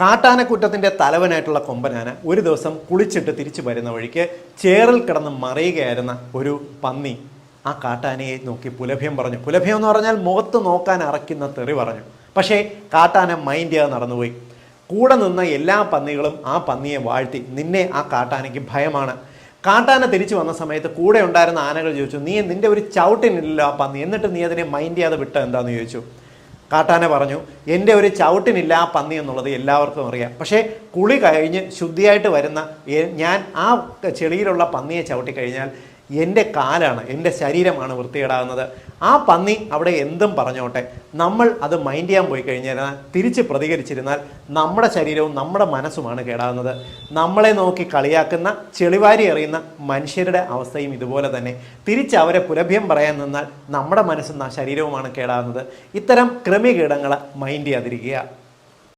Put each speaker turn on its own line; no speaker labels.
കാട്ടാനക്കൂട്ടത്തിൻ്റെ തലവനായിട്ടുള്ള കൊമ്പനാന ഒരു ദിവസം കുളിച്ചിട്ട് തിരിച്ചു വരുന്ന വഴിക്ക് ചേറിൽ കിടന്ന് മറിയുകയായിരുന്ന ഒരു പന്നി ആ കാട്ടാനയെ നോക്കി പുലഭ്യം പറഞ്ഞു. പുലഭ്യം എന്ന് പറഞ്ഞാൽ മുഖത്ത് നോക്കാൻ അറയ്ക്കുന്ന തെറി പറഞ്ഞു. പക്ഷേ കാട്ടാന മൈൻഡ് ചെയ്യാതെ നടന്നുപോയി. കൂടെ നിന്ന എല്ലാ പന്നികളും ആ പന്നിയെ വാഴ്ത്തി. നിന്നെ ആ കാട്ടാനയ്ക്ക് ഭയമാണ്. കാട്ടാന തിരിച്ചു വന്ന സമയത്ത് കൂടെ ഉണ്ടായിരുന്ന ആനകൾ ചോദിച്ചു, നിന്റെ ഒരു ചവിട്ടിനില്ല ആ പന്നി, എന്നിട്ട് നീ അതിനെ മൈൻഡ് ചെയ്യാതെ വിട്ട എന്താണെന്ന് ചോദിച്ചു. കാട്ടാന പറഞ്ഞു, എൻ്റെ ഒരു ചവിട്ടിനില്ല ആ പന്നി എന്നുള്ളത് എല്ലാവർക്കും അറിയാം. പക്ഷേ കുളി കഴിഞ്ഞ് ശുദ്ധിയായിട്ട് വരുന്ന ഞാൻ ആ ചെളിയിലുള്ള പന്നിയെ ചവിട്ടിക്കഴിഞ്ഞാൽ എൻ്റെ കാലാണ്, എൻ്റെ ശരീരമാണ് വൃത്തികേടാകുന്നത്. ആ പന്നി അവിടെ എന്തും പറഞ്ഞോട്ടെ, നമ്മൾ അത് മൈൻഡ് ചെയ്യാൻ പോയി കഴിഞ്ഞാൽ തിരിച്ച് പ്രതികരിച്ചിരുന്നാൽ നമ്മുടെ ശരീരവും നമ്മുടെ മനസ്സുമാണ് കേടാകുന്നത്. നമ്മളെ നോക്കി കളിയാക്കുന്ന ചെളിവാരി എറിയുന്ന മനുഷ്യരുടെ അവസ്ഥയും ഇതുപോലെ തന്നെ. തിരിച്ച് അവരെ പുലഭ്യം പറയാൻ നിന്നാൽ നമ്മുടെ മനസ്സും ശരീരവുമാണ് കേടാകുന്നത്. ഇത്തരം ക്രമികീടങ്ങളെ മൈൻഡ് ചെയ്യാതിരിക്കുക.